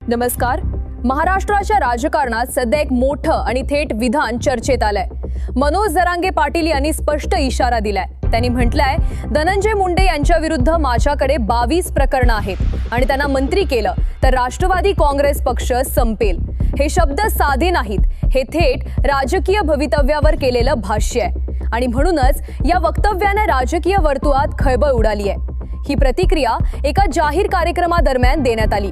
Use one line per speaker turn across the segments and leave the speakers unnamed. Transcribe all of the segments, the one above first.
नमस्कार। महाराष्ट्राच्या राजकारणात सध्या एक मोठं आणि थेट विधान चर्चेत आलंय। मनोज जरांगे पाटील यांनी स्पष्ट इशारा दिलाय। त्यांनी म्हटलंय, धनंजय मुंडे यांच्या विरुद्ध माझ्याकडे 22 प्रकरणं आहेत आणि त्यांना मंत्री केलं तर राष्ट्रवादी काँग्रेस पक्ष संपेल। हे शब्द साधे नाहीत, हे थेट राजकीय भवितव्यावर केलेलं भाष्य आहे आणि म्हणूनच या वक्तव्याने राजकीय वर्तुळात खळबळ उडाली आहे। ही प्रतिक्रिया एका जाहीर कार्यक्रमादरम्यान देण्यात आली।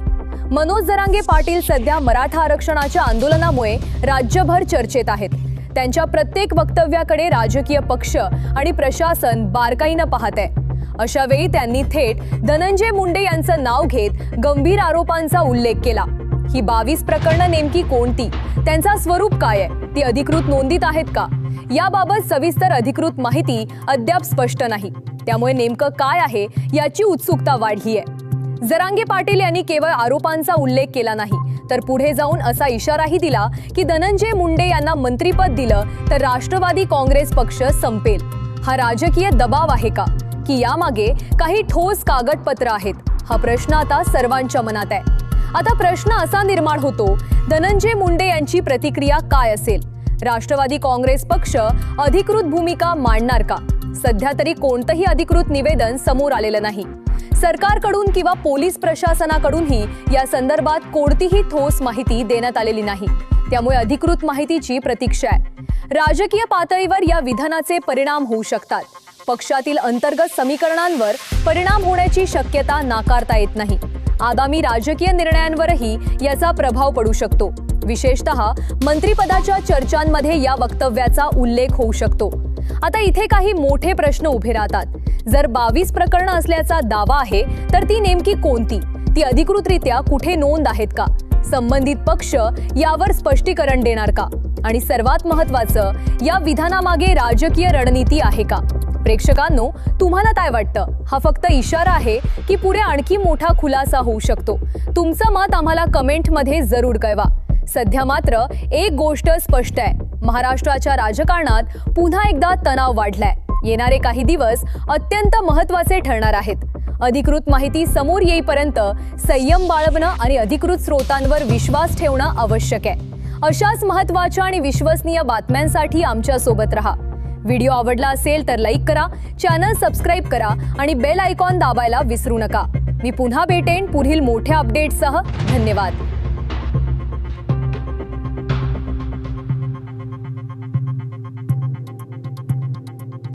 मनोज जरांगे पाटील सध्या मराठा आरक्षणाच्या आंदोलनामुळे राज्यभर चर्चेत आहेत। त्यांच्या प्रत्येक वक्तव्याकडे राजकीय पक्ष आणि प्रशासन बारकाईने पाहत आहे। अशा वेळी त्यांनी थेट धनंजय मुंडे यांचं नाव घेत गंभीर आरोपांचा उल्लेख केला। ही 22 प्रकरणं नेमकी कोणती, त्यांचा स्वरूप काय आहे, ती अधिकृत नोंदीत आहेत का, याबाबत सविस्तर अधिकृत माहिती अद्याप स्पष्ट नाही। त्यामुळे नेमकं काय आहे याची उत्सुकता वाढली आहे। जरांगे पाटील यांनी केवळ आरोपांचा उल्लेख केला नाही, तर पुढे जाऊन असा इशाराही दिला की धनंजय मुंडे यांना मंत्रीपद दिलं तर राष्ट्रवादी काँग्रेस पक्ष संपेल। हा राजकीय दबाव आहे का, की यामागे काही ठोस कागदपत्र आहेत, हा प्रश्न आता सर्वांच्या मनात आहे। आता प्रश्न असा निर्माण होतो, धनंजय मुंडे यांची प्रतिक्रिया काय असेल? राष्ट्रवादी काँग्रेस पक्ष अधिकृत भूमिका मांडणार का? सध्या तरी कोणतंही अधिकृत निवेदन समोर आलेलं नाही। सरकारकडून किंवा पोलीस प्रशासनाकडूनही या संदर्भात कोणतीही ठोस माहिती देण्यात आलेली नाही। त्यामुळे अधिकृत माहितीची प्रतीक्षा आहे। राजकीय पातळीवर या विधानाचे परिणाम होऊ शकतात। पक्षातील अंतर्गत समीकरणांवर परिणाम होण्याची शक्यता नाकारता येत नाही। आगामी राजकीय निर्णयांवरही याचा प्रभाव पडू शकतो। विशेषतः मंत्रिपदाच्या चर्चांमध्ये या वक्तव्याचा उल्लेख होऊ शकतो। आता इथे काही मोठे प्रश्न उभे राहतात। जर 22 प्रकरणं असल्याचा दावा आहे तर ती नेमकी कोणती? ती अधिकृतरित्या कुठे नोंद आहेत का? संबंधित पक्ष यावर स्पष्टीकरण देणार का? आणि सर्वात महत्त्वाचं, या विधानामागे राजकीय रणनीती आहे का? प्रेक्षकांनो, तुम्हाला काय वाटतं? हा फक्त इशारा आहे की पुढे आणखी मोठा खुलासा होऊ शकतो? तुमचं मत आम्हाला कमेंटमध्ये जरूर कळवा। सध्या मात्र एक गोष्ट स्पष्ट आहे, महाराष्ट्राच्या राजकारणात पुन्हा एकदा तणाव वाढलाय। येणारे काही दिवस अत्यंत महत्त्वाचे ठरणार आहेत। अधिकृत माहिती समोर येईपर्यंत संयम बाळगणं आणि अधिकृत स्रोतांवर विश्वास ठेवणं आवश्यक आहे। अशाच महत्त्वाच्या आणि विश्वसनीय बातम्यांसाठी आमच्या सोबत रहा। व्हिडिओ आवडला असेल तर लाईक करा, चॅनल सबस्क्राइब करा आणि बेल आयकॉन दाबायला विसरू नका। मी पुन्हा भेटेन पुढील मोठ्या अपडेट्ससह। धन्यवाद।